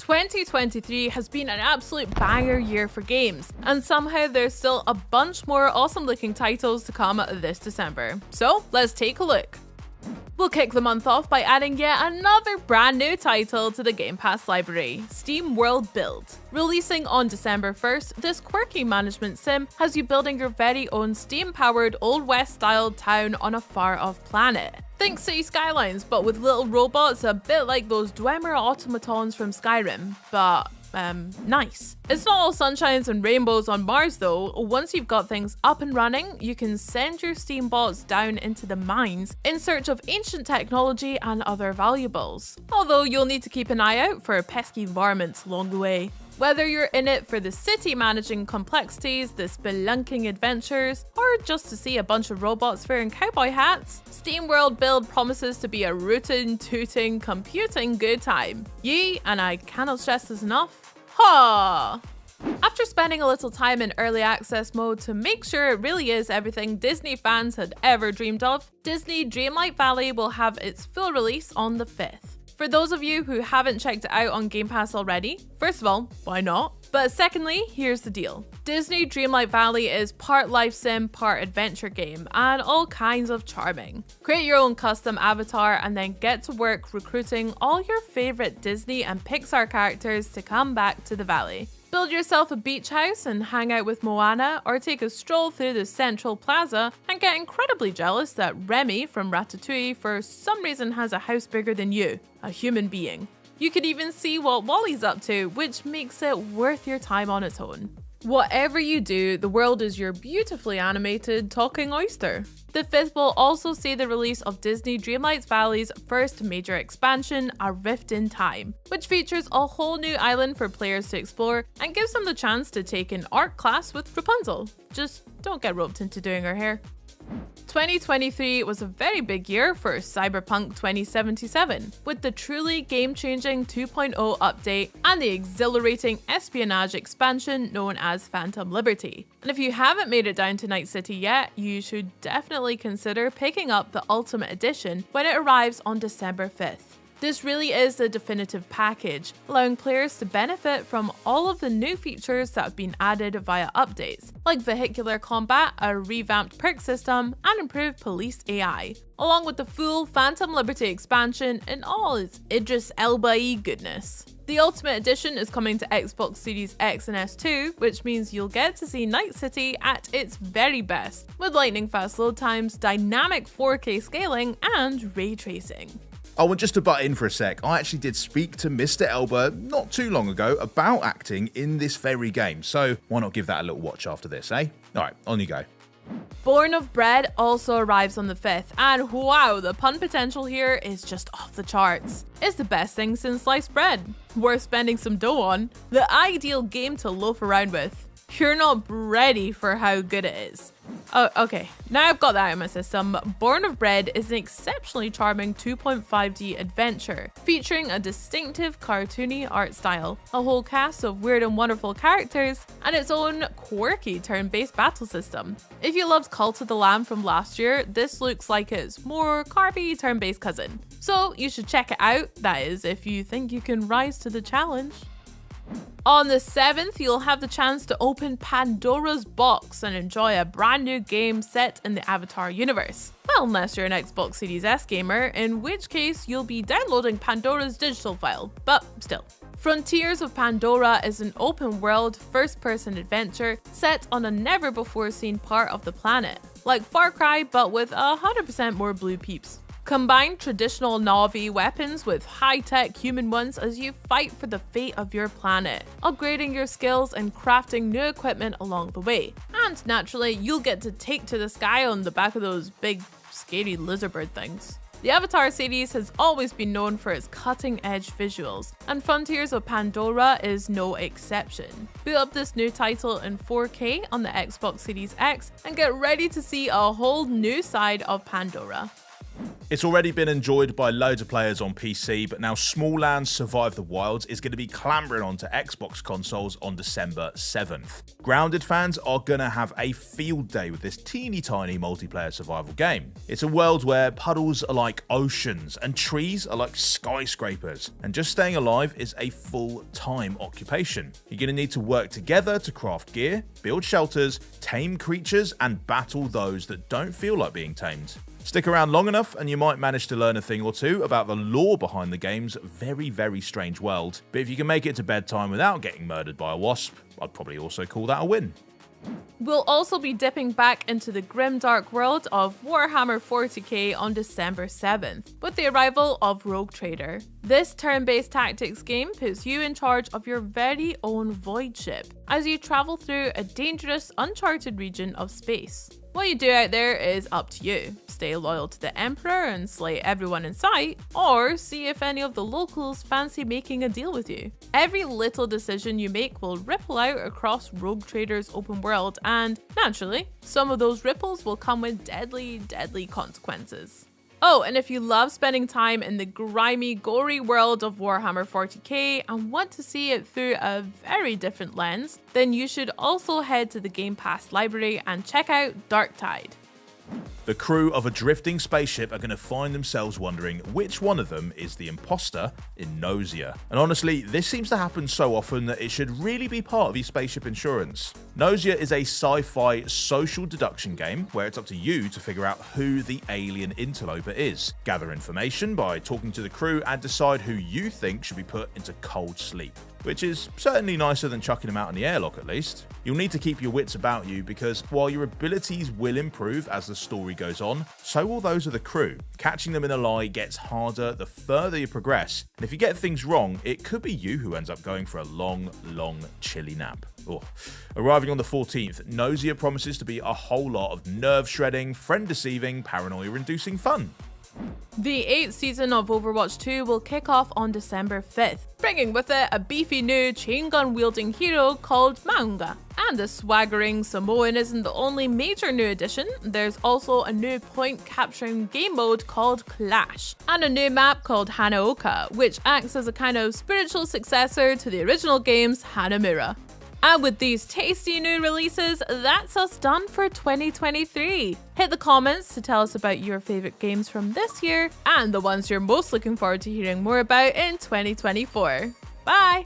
2023 has been an absolute banger year for games, and somehow there's still a bunch more awesome looking titles to come this December. So let's take a look. We'll kick the month off by adding yet another brand new title to the Game Pass library, Steam World Build. Releasing on December 1st, this quirky management sim has you building your very own Steam-powered Old West-style town on a far-off planet. Think City Skylines, but with little robots a bit like those Dwemer automatons from Skyrim, but nice. It's not all sunshines and rainbows on Mars though. Once you've got things up and running, you can send your Steam bots down into the mines in search of ancient technology and other valuables. Although you'll need to keep an eye out for pesky varmints along the way. Whether you're in it for the city managing complexities, the spelunking adventures, or just to see a bunch of robots wearing cowboy hats, Steam World Build promises to be a rootin', tooting, computing good time. Yee, and I cannot stress this enough, ha! After spending a little time in early access mode to make sure it really is everything Disney fans had ever dreamed of, Disney Dreamlight Valley will have its full release on the 5th. For those of you who haven't checked it out on Game Pass already, first of all, why not? But secondly, here's the deal. Disney Dreamlight Valley is part life sim, part adventure game, and all kinds of charming. Create your own custom avatar and then get to work recruiting all your favorite Disney and Pixar characters to come back to the valley. Build yourself a beach house and hang out with Moana, or take a stroll through the central plaza and get incredibly jealous that Remy from Ratatouille for some reason has a house bigger than you, a human being. You could even see what Wally's up to, which makes it worth your time on its own. Whatever you do, the world is your beautifully animated talking oyster. The 5th will also see the release of Disney Dreamlight Valley's first major expansion, A Rift in Time, which features a whole new island for players to explore and gives them the chance to take an art class with Rapunzel. Just don't get roped into doing her hair. 2023 was a very big year for Cyberpunk 2077, with the truly game-changing 2.0 update and the exhilarating espionage expansion known as Phantom Liberty. And if you haven't made it down to Night City yet, you should definitely consider picking up the Ultimate Edition when it arrives on December 5th. This really is the definitive package, allowing players to benefit from all of the new features that have been added via updates, like vehicular combat, a revamped perk system, and improved police AI, along with the full Phantom Liberty expansion in all its Idris Elba-y goodness. The Ultimate Edition is coming to Xbox Series X and S too, which means you'll get to see Night City at its very best, with lightning fast load times, dynamic 4K scaling, and ray tracing. Oh, and just to butt in for a sec, I actually did speak to Mr. Elba not too long ago about acting in this very game, so why not give that a little watch after this, eh? Alright, on you go. Born of Bread also arrives on the 5th, and wow, the pun potential here is just off the charts. It's the best thing since sliced bread. Worth spending some dough on. The ideal game to loaf around with. You're not ready for how good it is. Oh, okay, now I've got that out of my system. Born of Bread is an exceptionally charming 2.5D adventure, featuring a distinctive cartoony art style, a whole cast of weird and wonderful characters, and its own quirky turn-based battle system. If you loved Cult of the Lamb from last year, this looks like its more carby turn-based cousin. So you should check it out, that is, if you think you can rise to the challenge. On the 7th, you'll have the chance to open Pandora's box and enjoy a brand new game set in the Avatar universe. Well, unless you're an Xbox Series S gamer, in which case you'll be downloading Pandora's digital file, but still. Frontiers of Pandora is an open-world, first-person adventure set on a never-before-seen part of the planet, like Far Cry but with 100% more blue peeps. Combine traditional Na'vi weapons with high-tech human ones as you fight for the fate of your planet, upgrading your skills and crafting new equipment along the way. And naturally, you'll get to take to the sky on the back of those big, scary lizardbird things. The Avatar series has always been known for its cutting-edge visuals, and Frontiers of Pandora is no exception. Boot up this new title in 4K on the Xbox Series X and get ready to see a whole new side of Pandora. It's already been enjoyed by loads of players on PC, but now Small Lands Survive the Wilds is going to be clambering onto Xbox consoles on December 7th. Grounded fans are going to have a field day with this teeny tiny multiplayer survival game. It's a world where puddles are like oceans and trees are like skyscrapers, and just staying alive is a full-time occupation. You're going to need to work together to craft gear, build shelters, tame creatures, and battle those that don't feel like being tamed. Stick around long enough and you might manage to learn a thing or two about the lore behind the game's very, very strange world. But if you can make it to bedtime without getting murdered by a wasp, I'd probably also call that a win. We'll also be dipping back into the grimdark world of Warhammer 40k on December 7th, with the arrival of Rogue Trader. This turn-based tactics game puts you in charge of your very own void ship as you travel through a dangerous, uncharted region of space. What you do out there is up to you. Stay loyal to the Emperor and slay everyone in sight, or see if any of the locals fancy making a deal with you. Every little decision you make will ripple out across Rogue Trader's open world, and naturally, some of those ripples will come with deadly, deadly consequences. Oh, and if you love spending time in the grimy, gory world of Warhammer 40k and want to see it through a very different lens, then you should also head to the Game Pass library and check out Darktide. The crew of a drifting spaceship are going to find themselves wondering which one of them is the imposter in Nausea. And honestly, this seems to happen so often that it should really be part of your spaceship insurance. Nausea is a sci-fi social deduction game where it's up to you to figure out who the alien interloper is, gather information by talking to the crew, and decide who you think should be put into cold sleep. Which is certainly nicer than chucking them out in the airlock at least. You'll need to keep your wits about you because while your abilities will improve as the story goes on, so will those of the crew. Catching them in a lie gets harder the further you progress, and if you get things wrong, it could be you who ends up going for a long, chilly nap. Oh. Arriving on the 14th, Nausea promises to be a whole lot of nerve-shredding, friend-deceiving, paranoia-inducing fun. The 8th season of Overwatch 2 will kick off on December 5th, bringing with it a beefy new chain gun wielding hero called Maunga. And the swaggering Samoan isn't the only major new addition, there's also a new point capturing game mode called Clash, and a new map called Hanaoka, which acts as a kind of spiritual successor to the original game's Hanamura. And with these tasty new releases, that's us done for 2023. Hit the comments to tell us about your favourite games from this year and the ones you're most looking forward to hearing more about in 2024. Bye!